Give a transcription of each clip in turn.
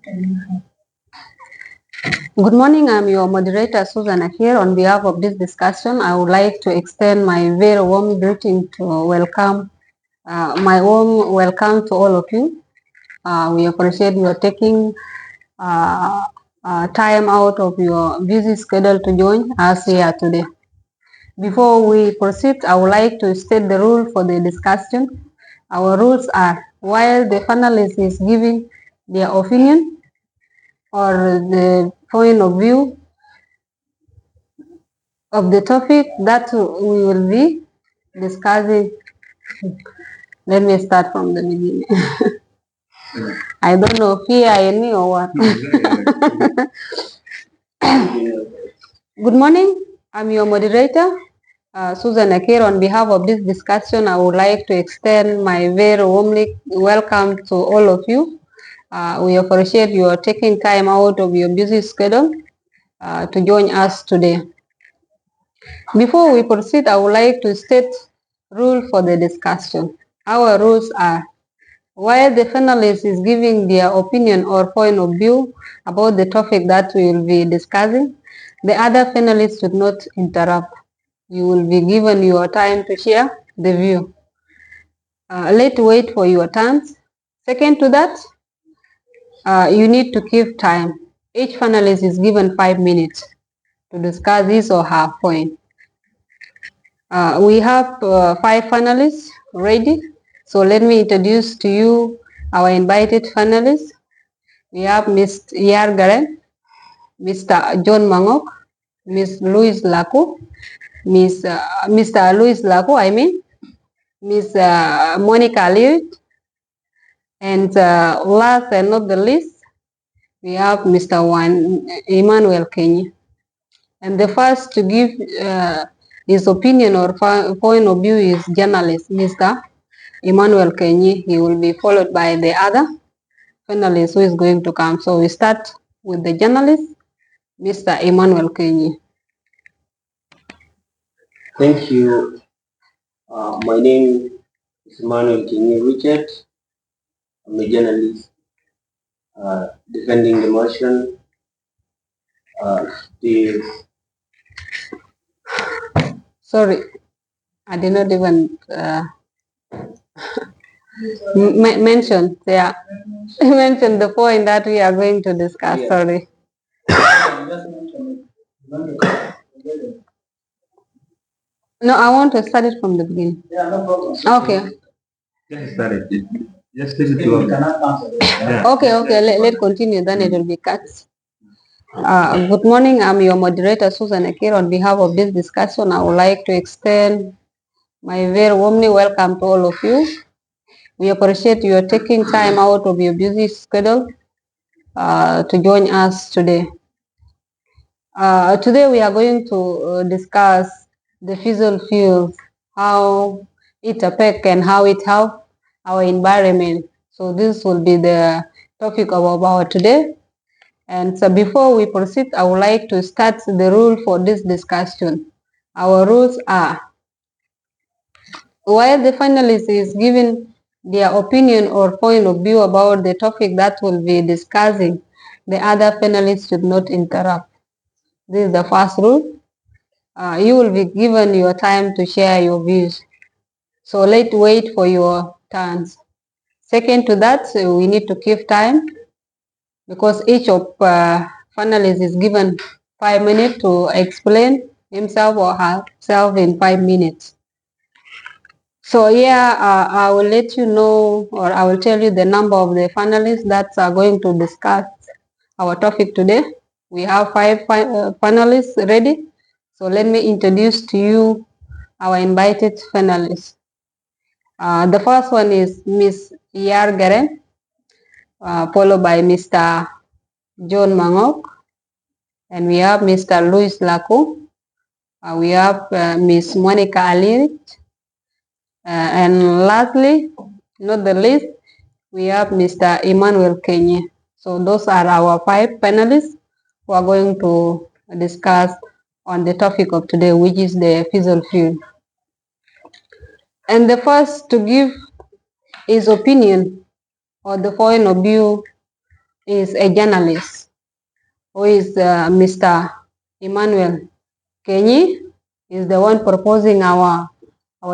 Good morning, I'm your moderator Susan here. On behalf of this discussion, I would like to extend my very warm greeting to welcome, my warm welcome to all of you. We appreciate your taking time out of your busy schedule to join us here today. Before we proceed, I would like to state the rule for the discussion. Our rules are, while the panelist is giving their opinion or the point of view of the topic that we will be discussing. Let me start from the beginning. I don't know if I knew or what. Good morning. I'm your moderator, Susan Akir. On behalf of this discussion, I would like to extend my very warmly welcome to all of you. We appreciate your taking time out of your busy schedule to join us today. Before we proceed, I would like to state rule for the discussion. Our rules are, while the panelist is giving their opinion or point of view about the topic that we will be discussing, the other panelists should not interrupt. You will be given your time to share the view. Let's wait for your turns. Second to that, you need to keep time. Each panelist is given 5 minutes to discuss his or her point. We have 5 panelists ready. So let me introduce to you our invited panelists. We have Ms. Yar Garen, Mr. John Mangok, Ms. Louise Laku, Mr. Louis Laku, Ms. Monica Lirit, and last and not the least, we have Mr. Emmanuel Kenya. And the first to give his opinion or point of view is journalist, Mr. Emmanuel Kenya. He will be followed by the other panelist who is going to come. So we start with the journalist, Mr. Emmanuel Kenya. Thank you. My name is Emmanuel Kenya Richard. I'm a journalist defending the motion. Sorry, I did not even mention. Yeah, mention the point that we are going to discuss. Yes. Sorry. No, I want to start it from the beginning. Yeah, no problem. Okay. Just start it. Just take it to yeah. Okay. Let's continue. Then it will be cut. Good morning. I'm your moderator, Susan Akir. On behalf of this discussion, I would like to extend my very warmly welcome to all of you. We appreciate you taking time out of your busy schedule to join us today. Today we are going to discuss the fossil fuels, how it affects and how it helps our environment. So this will be the topic of our today. And so before we proceed, I would like to start the rule for this discussion. Our rules are, while the finalist is giving their opinion or point of view about the topic that we'll be discussing, the other panelists should not interrupt. This is the first rule. You will be given your time to share your views. So let's wait for your turns. Second to that, we need to keep time because each of panelists is given 5 minutes to explain himself or herself in 5 minutes. So yeah, I will let you know, or I will tell you the number of the panelists that are going to discuss our topic today. We have 5 panelists ready. So let me introduce to you our invited panelists. The first one is Ms. Yar Garen, followed by Mr. John Mangok, and we have Mr. Louis Laku. We have Ms. Monica Alirit, and lastly, not the least, we have Mr. Emmanuel Kenya. So those are our 5 panelists who are going to discuss on the topic of today, which is the fossil fuel. And the first to give his opinion or the point of view is a journalist who is Mr. Emmanuel Kenyi is the one proposing our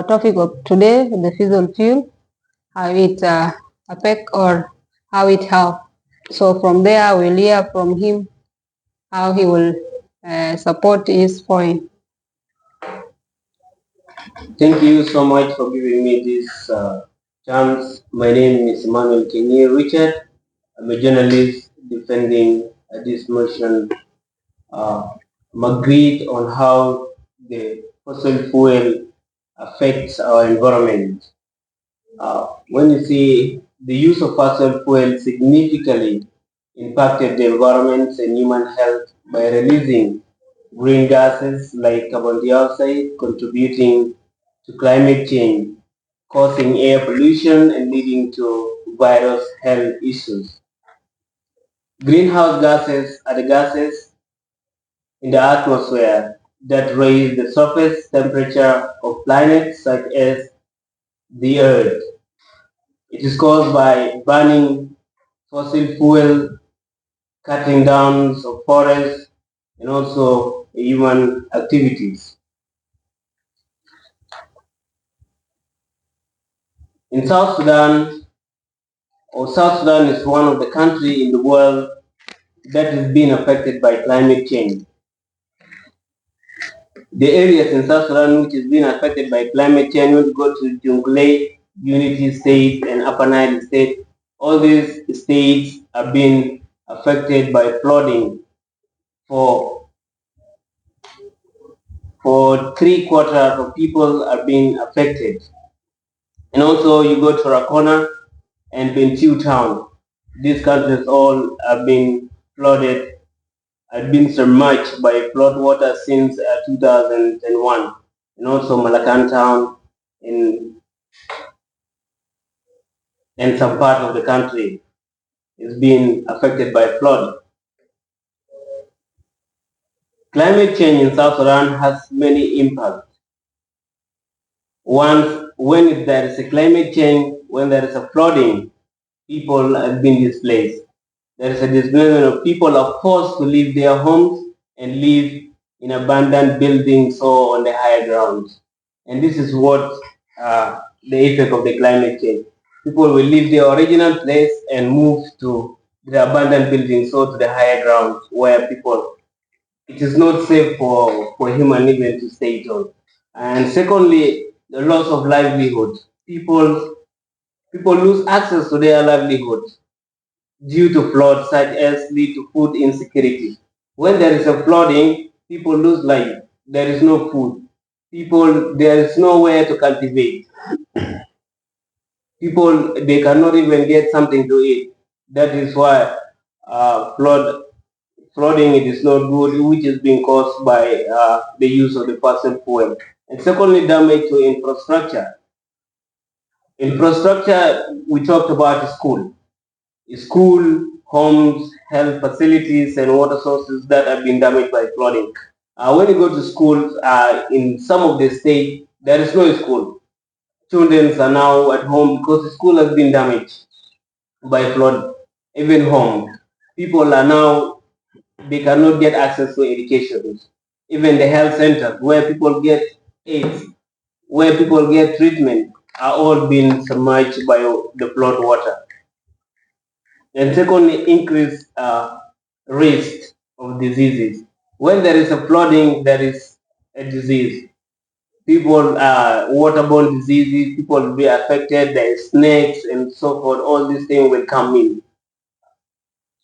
topic of today, the fossil fuel, how it affect or how it help. So from there, we'll hear from him how he will support his point. Thank you so much for giving me this chance. My name is Emmanuel Kenyi Richard. I'm a journalist defending this motion. I'm agreed on how the fossil fuel affects our environment. When you see the use of fossil fuel significantly impacted the environment and human health by releasing green gases like carbon dioxide, contributing to climate change, causing air pollution and leading to various health issues. Greenhouse gases are the gases in the atmosphere that raise the surface temperature of planets such as the Earth. It is caused by burning fossil fuel, cutting down of forests, and also human activities. In South Sudan is one of the countries in the world that is being affected by climate change. The areas in South Sudan which is being affected by climate change, when you go to Jonglei, Unity State, and Upper Nile State, all these states are being affected by flooding for three-quarters of people are being affected. And also you go to Rakona and Bentiu town. These countries all have been flooded, have been submerged by flood water since 2001. And also Malacan town in and some part of the country is being affected by flood. Climate change in South Sudan has many impacts. Once, when there is a climate change, when there is a flooding, people have been displaced. There is a displacement of people are forced to leave their homes and live in abandoned buildings or on the higher grounds. And this is what the effect of the climate change. People will leave their original place and move to the abandoned buildings or to the higher grounds where people, it is not safe for human even to stay on. And secondly, the loss of livelihood. People lose access to their livelihood due to floods such as lead to food insecurity. When there is a flooding, people lose life. There is no food. There is nowhere to cultivate. People, they cannot even get something to eat. That is why flooding it is not good, which is being caused by the use of the fossil fuel. And secondly, damage to infrastructure. Infrastructure, we talked about school, homes, health facilities, and water sources that have been damaged by flooding. When you go to schools, in some of the states, there is no school. Students are now at home because the school has been damaged by flood. Even home, people are now, they cannot get access to education. Even the health centers where people get aids, where people get treatment, are all being submerged by the flood water. And secondly, increase risk of diseases. When there is a flooding, there is a disease. People, waterborne diseases, people will be affected. There is snakes and so forth. All these things will come in.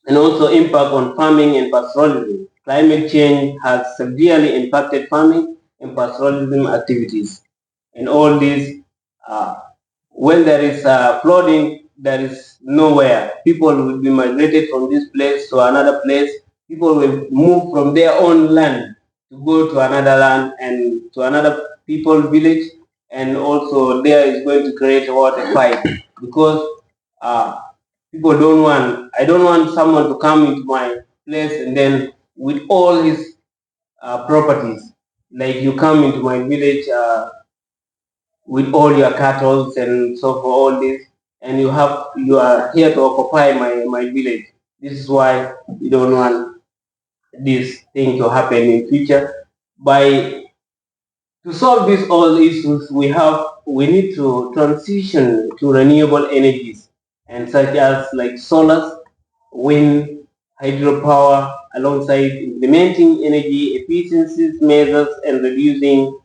And also impact on farming and pastoralism. Climate change has severely impacted farming and pastoralism activities. And all these, uh, when there is flooding, there is nowhere. People will be migrated from this place to another place. People will move from their own land to go to another land and to another people village, and also there is going to create a water fight because uh, people don't want. I don't want someone to come into my place and then with all his properties, like you come into my village. With all your cattle and so for all this, and you are here to occupy my village. This is why we don't want this thing to happen in future. By to solve these all issues, we need to transition to renewable energies and such as like solar, wind, hydropower, alongside implementing energy efficiencies measures and reducing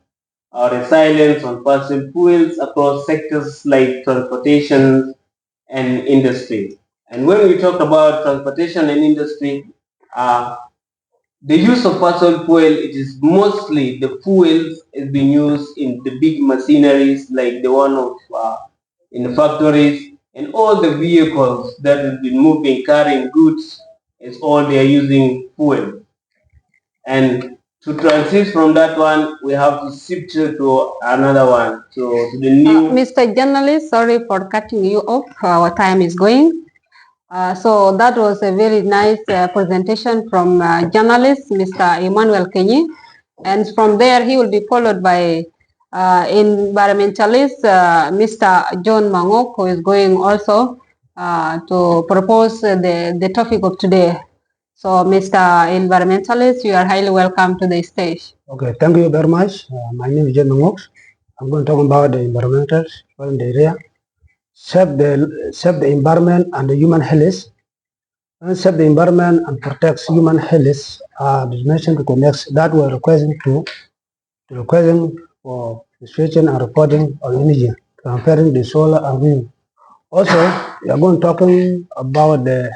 our reliance on fossil fuels across sectors like transportation and industry. And when we talk about transportation and industry, uh, the use of fossil fuel, it is mostly the fuels is being used in the big machineries like the one of in the factories, and all the vehicles that have been moving, carrying goods, is all they are using fuel. And to transit from that one, we have to shift to another one, to the new. Mr. Journalist, sorry for cutting you off. Our time is going. So that was a very nice presentation from journalist Mr. Emmanuel Kenyi, and from there he will be followed by environmentalist Mr. John Mangok, who is going also to propose the topic of today. So Mr. Environmentalist, you are highly welcome to the stage. Okay, thank you very much. My name is John Mangok. I'm going to talk about the environmental in the area. Save the environment and the human health. Save the environment and protects human health. The mentioned connects that we're requesting to requesting for researching and reporting on energy, comparing the solar and wind. Also, we are going to talking about the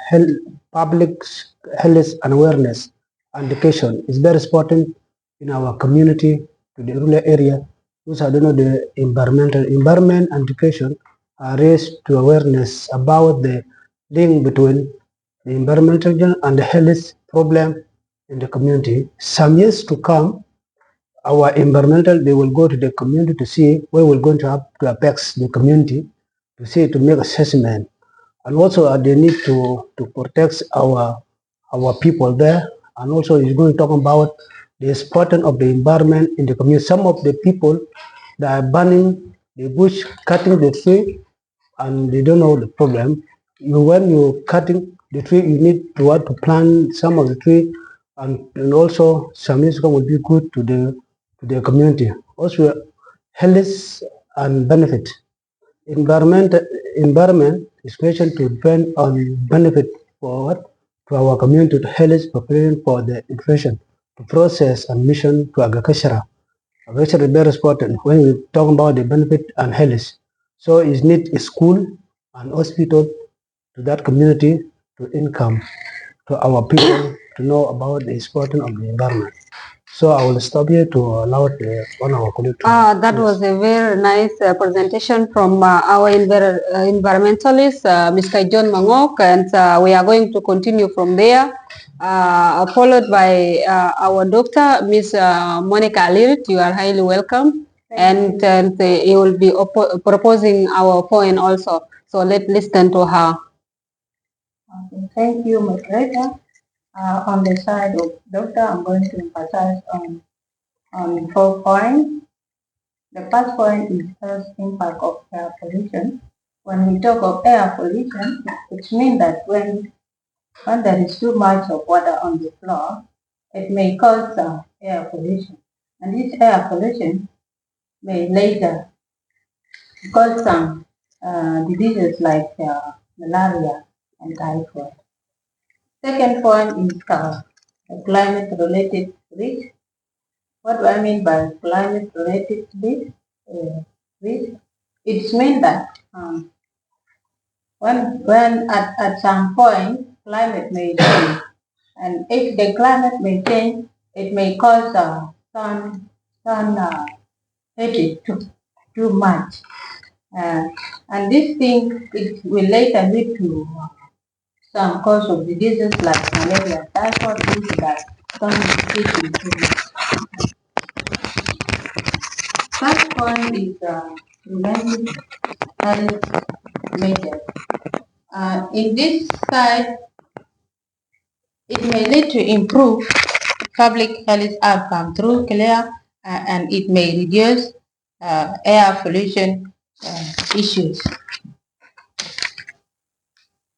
public health and awareness and education. It's very important in our community to the rural area. Because I don't know the environment and education are raised to awareness about the link between the environmental and the health problem in the community. Some years to come, our environmental, they will go to the community to see where we're going to have to affect the community, to see, to make assessment. And also they need to protect our people there. And also he's going to talk about the importance of the environment in the community. Some of the people that are burning the bush, cutting the tree, and they don't know the problem. When you're cutting the tree, you need to plant some of the tree, and also some years ago will be good to the community. Also, health and benefit. Environment is mentioned to depend on benefit for what? To our community, to health, preparing for the inflation, to process and mission to agriculture. Agriculture is very important when we talk about the benefit and health. So it needs a school and hospital to that community, to income, to our people to know about the importance of the environment. So I will stop here to allow one of our colleagues to. That was a very nice presentation from our environmentalist, Mr. John Mangok, and we are going to continue from there, followed by our doctor, Ms. Monica Alirit. You are highly welcome, and he will be proposing our point also. So let's listen to her. Okay, thank you, moderator. On the side of doctor, I'm going to emphasize on 4 points. The first point is health impact of air pollution. When we talk of air pollution, it means that when there is too much of water on the floor, it may cause air pollution. And this air pollution may later cause some diseases like malaria and typhoid. Second point is climate-related risk. What do I mean by climate-related risk? It means that when at some point climate may change, and if the climate may change, it may cause sun heat too much, and this thing it will later lead to some cause of diseases like malaria, typhoid, due to that sun heating too much. First point is preventive health measures. In this side, it may lead to improve public health outcome through clear and it may reduce air pollution issues.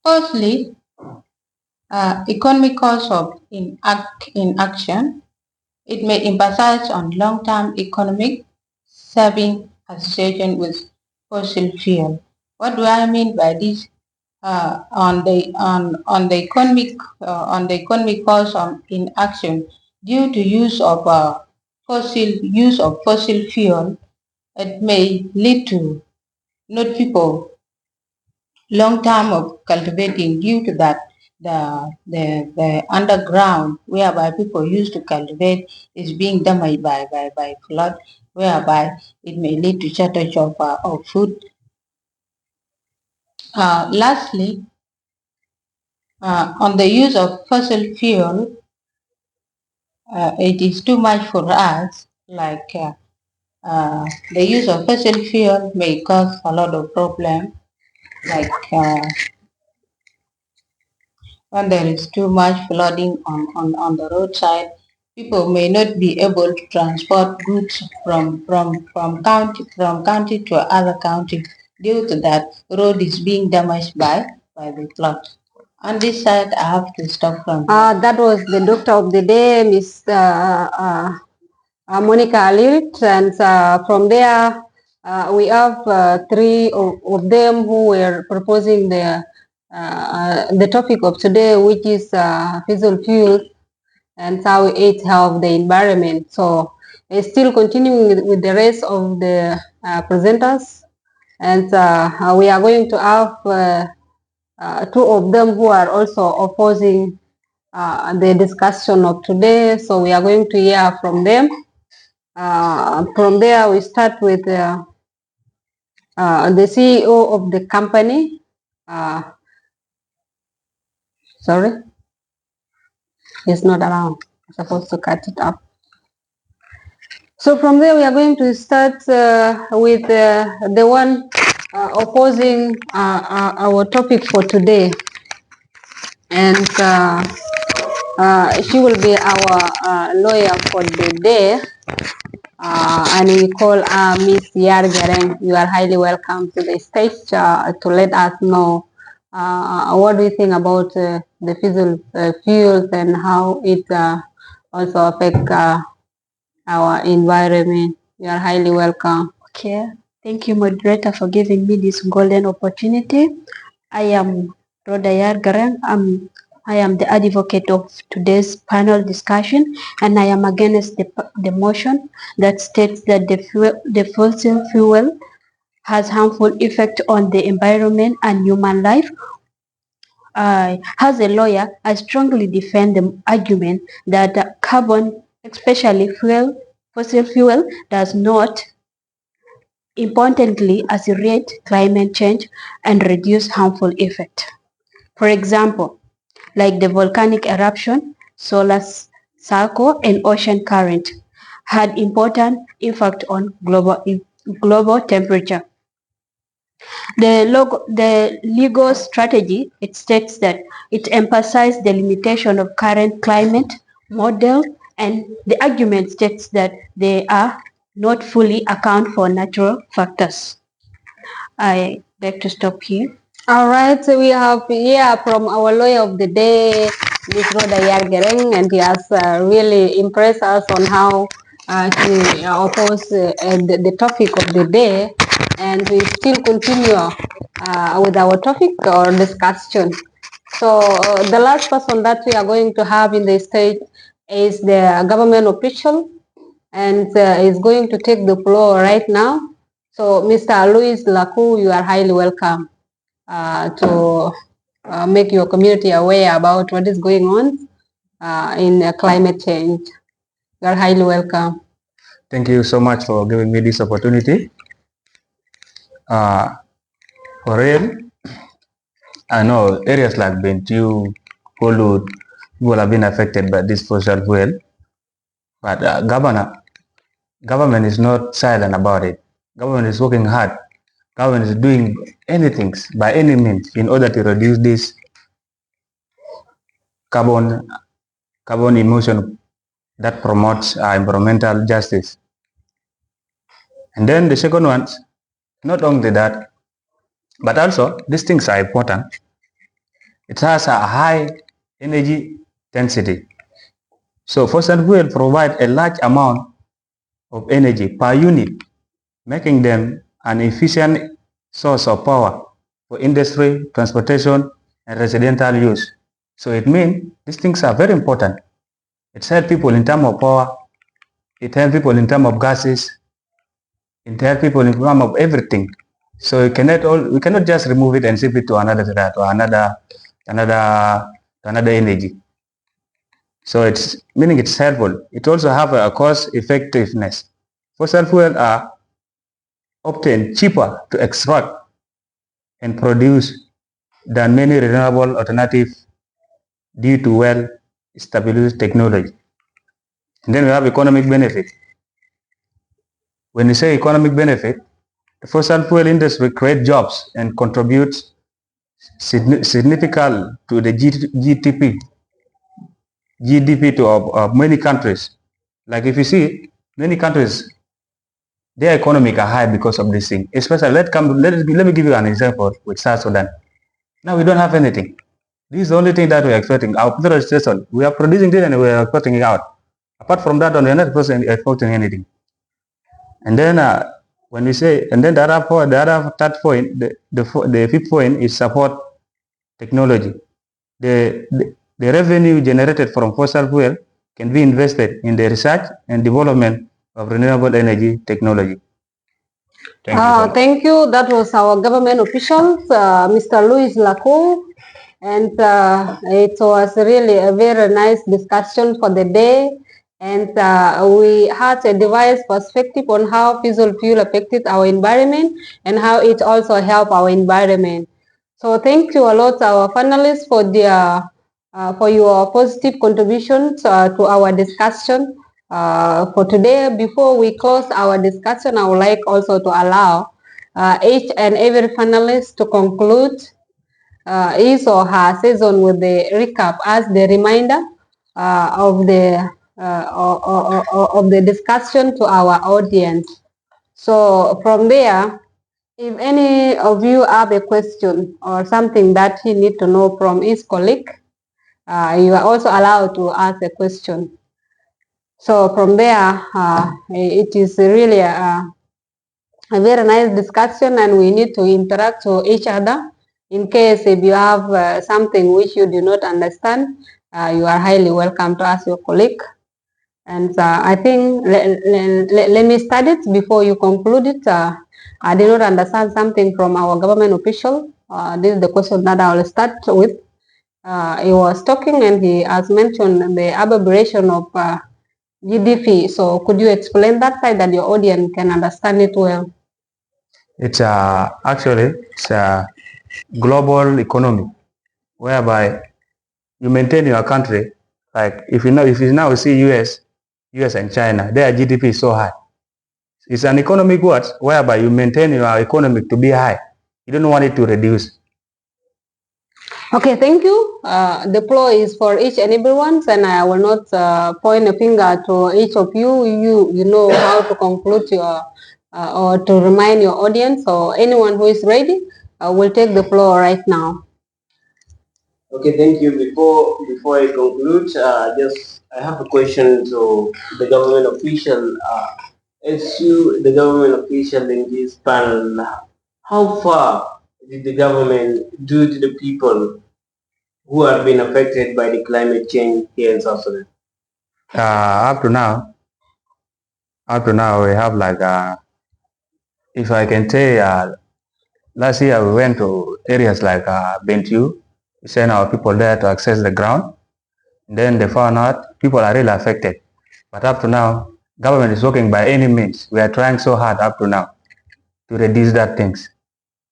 Firstly, economic cost of inaction. It may emphasize on long-term economic saving association with fossil fuel. What do I mean by this? On the economic cost of inaction due to use of fossil fuel, it may lead to not people long term of cultivating due to that the underground whereby people used to cultivate is being damaged by flood, whereby it may lead to shortage of food. Lastly, on the use of fossil fuel, it is too much for us. The use of fossil fuel may cause a lot of problems, like when there is too much flooding on the roadside, people may not be able to transport goods from county to other county due to that road is being damaged by the flood. On this side, I have to stop from here. That was the doctor of the day, Miss Monica Alirit, and from there we have three of them who were proposing the topic of today, which is fossil fuels and how it help the environment. So it's still continuing with the rest of the presenters, and we are going to have two of them who are also opposing the discussion of today. So we are going to hear from them. From there, we start with the CEO of the company. Sorry, he's not around. I'm supposed to cut it up. So from there, we are going to start with the one opposing our topic for today. And she will be our lawyer for the day. And we call Miss Yar Gareng. You are highly welcome to the stage to let us know what do you think about the fossil fuels and how it also affect our environment. You are highly welcome. Okay, thank you, moderator, for giving me this golden opportunity. I am Rodayar Garang. I am the advocate of today's panel discussion, and I am against the motion that states that the fossil fuel has harmful effect on the environment and human life. As a lawyer, I strongly defend the argument that carbon, especially fossil fuel, does not importantly accelerate climate change and reduce harmful effects. For example, like the volcanic eruption, solar cycle, and ocean current had important impact on global temperature. The legal strategy, it states that it emphasizes the limitation of current climate model, and the argument states that they are not fully account for natural factors. I beg to stop here. All right, so we have here from our lawyer of the day, Ms. Rhoda Yargereng, and he has really impressed us on how he opposed the topic of the day, and we still continue with our topic or discussion. So the last person that we are going to have in the stage is the government official, and is going to take the floor right now. So Mr. Louis Laku, you are highly welcome to make your community aware about what is going on in climate change. You are highly welcome. Thank you so much for giving me this opportunity. For real, I know areas like Bentiu, Kolud, will have been affected by this fossil fuel, but government is not silent about it. Government is working hard. Government is doing anything by any means in order to reduce this carbon emission that promotes environmental justice. And then the second one, not only that, but also these things are important. It has a high energy density. So fossil fuel provide a large amount of energy per unit, making them an efficient source of power for industry, transportation, and residential use. So it means these things are very important. It helps people in terms of power, it helps people in terms of gases, it helps people in terms of everything. So we cannot just remove it and shift it to another energy. So it's meaning it's helpful. It also have a cost effectiveness. Fossil fuels are often cheaper to extract and produce than many renewable alternatives due to well established technology. And then we have economic benefit. When you say economic benefit, the fossil fuel industry creates jobs and contributes significantly to the GDP of many countries. Like if you see, many countries, their economic are high because of this thing. Especially, let me give you an example with South Sudan. Now we don't have anything. This is the only thing that we are exporting. Our petrol station, we are producing this and we are exporting it out. Apart from that, we are not exporting anything. And then when we say, and then the other third point, the fifth point is support technology. The revenue generated from fossil fuel can be invested in the research and development of renewable energy technology. Thank you. Thank you. That was our government officials, Mr. Louis Lacour. And it was really a very nice discussion for the day. And we had a diverse perspective on how fossil fuel affected our environment and how it also helped our environment. So thank you a lot, our panelists, for your positive contributions to our discussion for today. Before we close our discussion, I would like also to allow each and every panelist to conclude his or her session with the recap as the reminder of the discussion to our audience. So from there, if any of you have a question or something that you need to know from his colleague, you are also allowed to ask a question. So from there, it is really a very nice discussion, and we need to interact with each other. In case if you have something which you do not understand, you are highly welcome to ask your colleague. And I think let me start it before you conclude it. I did not understand something from our government official. This is the question that I will start with. He was talking and he has mentioned the abbreviation of GDP. So could you explain that side that your audience can understand it well? It's a global economy whereby you maintain your country. Like if you now see US and China, their GDP is so high. It's an economic word whereby you maintain your economy to be high. You don't want it to reduce. Okay, thank you. The floor is for each and everyone, and I will not point a finger to each of you. You know how to conclude your or to remind your audience, or anyone who is ready will take the floor right now. Okay, thank you. Before I conclude, I have a question to the government official. As you, the government official in this panel, how far did the government do to the people who have been affected by the climate change here in South Sudan? Up to now, we have like if I can say, last year we went to areas like Bentiu. We sent our people there to access the ground. Then they found out people are really affected. But up to now, government is working by any means. We are trying so hard up to now to reduce that things.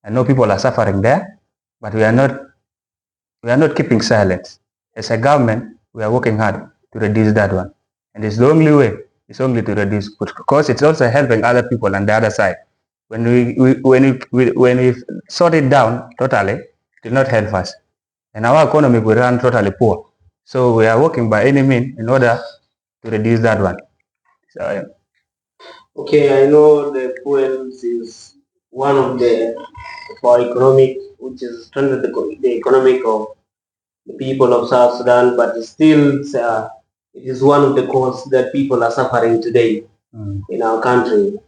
I know people are suffering there, but we are not keeping silence. As a government, we are working hard to reduce that one. And it's the only way. It's only to reduce, because it's also helping other people on the other side. When we sort it down totally, it will not help us. And our economy will run totally poor. So we are working by any means in order to reduce that one. So, Okay, I know the fuels is one of our economic, which is strengthened the economic of the people of South Sudan, but still it is one of the causes that people are suffering today in our country.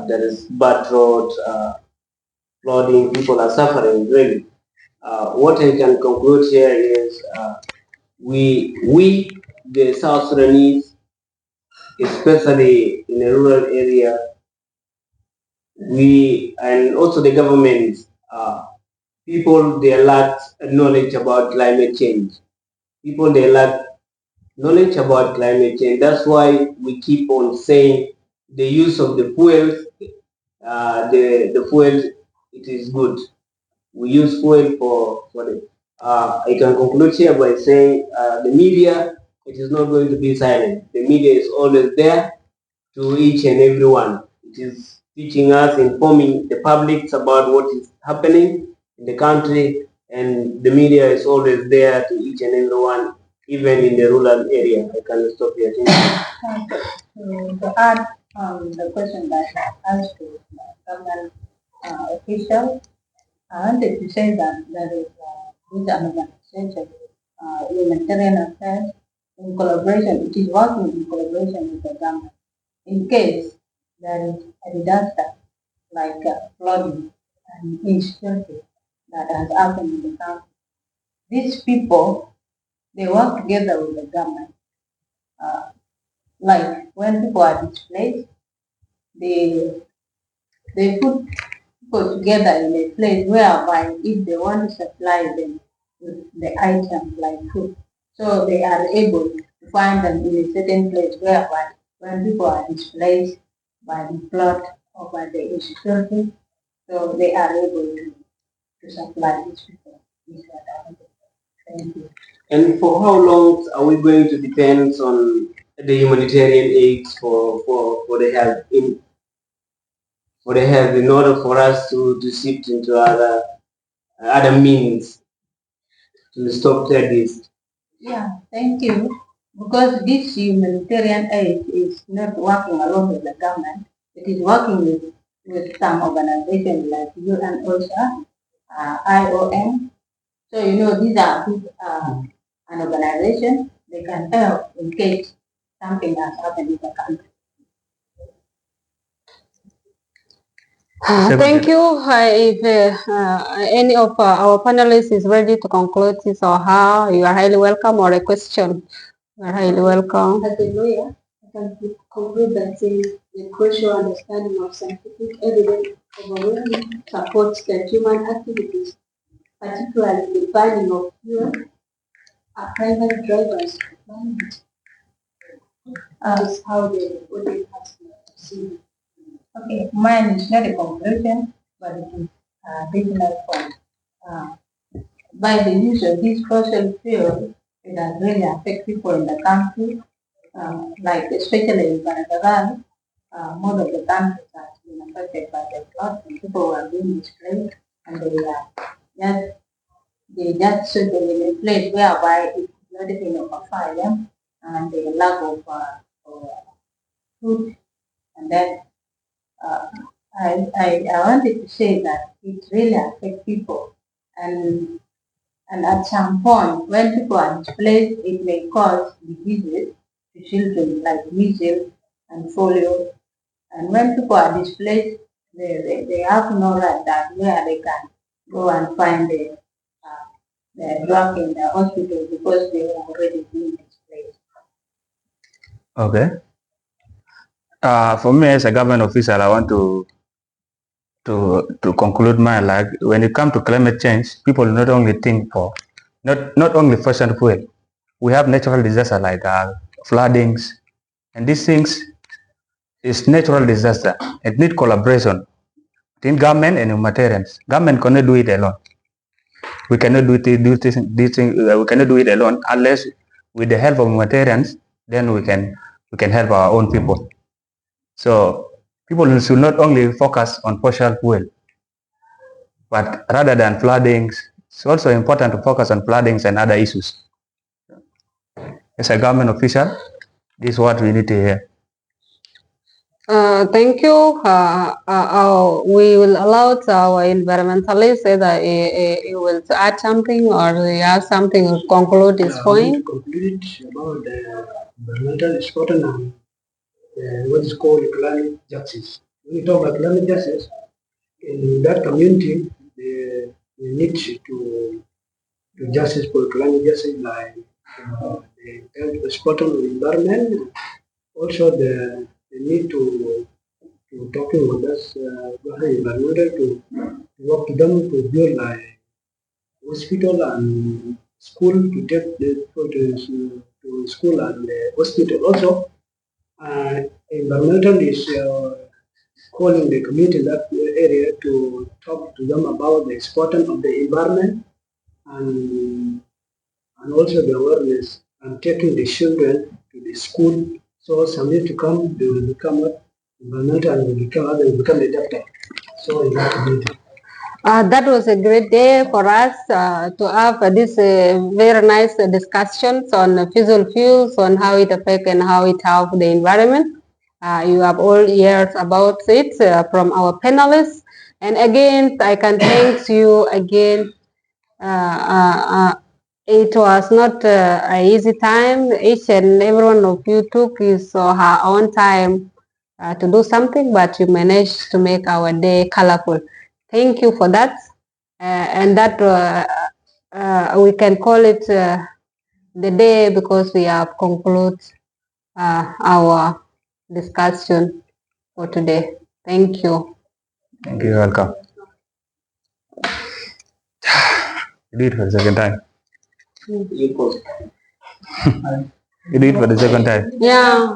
There is bad roads, flooding, people are suffering really. What I can conclude here is we, the South Sudanese, especially in a rural area, we and also the government, people they lack knowledge about climate change. People they lack knowledge about climate change. That's why we keep on saying the use of the fuels, the fuel, it is good. We use fuel for the. I can conclude here by saying the media, it is not going to be silent. The media is always there to each and everyone. It is teaching us, informing the public about what is happening in the country, and the media is always there to each and everyone, even in the rural area. I can stop here. Thank you. To add the question that I asked to government officials, I wanted to say that there is this organization, humanitarian affairs, in collaboration, it is working in collaboration with the government. In case there is a disaster like flooding and insecurity that has happened in the country, these people, they work together with the government. Uh, like when people are displaced, they they put people together in a place whereby if they want to supply them with the items like food, so they are able to find them in a certain place whereby when people are displaced by the flood or by the insecurity, so they are able to supply these people. These are the- Thank you. And for how long are we going to depend on the humanitarian aid for the help in order for us to shift into other means to stop this? Yeah, thank you. Because this humanitarian aid is not working alone with the government, it is working with some organizations like UN OSHA, IOM. So, you know, these are an organization, they can help in case something has happened in the country. Thank you. If any of our panelists is ready to conclude this or her, you are highly welcome, or a question, you are highly welcome. As a lawyer, I can conclude that the crucial understanding of scientific evidence overwhelmingly supports that human activities, particularly the burning of fuel, are primary drivers of climate. That is how the audit has been seen. Okay, mine is not a conclusion, but it is a additional point. Uh, by the use of this fossil fuel, it has really affected people in the country, like especially in Baragaran, most of the countries have been affected by the flood, and people were being displaced, and they just settled in a place whereby it is not enough for fire, and the lack of food, and then uh, I wanted to say that it really affects people, and and at some point, when people are displaced, it may cause diseases to children like measles and polio. And when people are displaced, they have no right that where they can go and find the drug in the hospital because they have already been displaced. Okay. For me as a government official, I want to conclude my like when it comes to climate change, people not only think for not only fossil fuel. We have natural disasters like floodings, and these things is natural disaster. It need collaboration between government and humanitarians. Government cannot do it alone. We cannot we cannot do it alone unless with the help of humanitarians. Then we can help our own people. So people should not only focus on fossil fuel, but rather than floodings, it's also important to focus on floodings and other issues. As a government official, this is what we need to hear. Thank you. We will allow to our environmentalist either he will add something or he has something to conclude his I want point. to conclude about the environmental important and what is called climate justice. When we talk about climate justice, in that community, they need to justice for climate justice like the important of the environment. Also, the need to talking with us, environmental to work to them to build like hospital and school to take the people to school and hospital also. Environmental is calling the community in that area to talk to them about the importance of the environment and and also the awareness and taking the children to the school. So some years to come, they will become environmental and will become a doctor. So in that community. That was a great day for us to have this very nice discussions on fossil fuels, on how it affects and how it helps the environment. You have all heard about it from our panelists. And again, I can thank you again. It was not an easy time. Each and every one of you took his or her own time to do something, but you managed to make our day colorful. Thank you for that. And that we can call it the day because we have concluded our discussion for today. Thank you. Thank you. Welcome. You did it for the second time. You post. You did it for the second time. Yeah.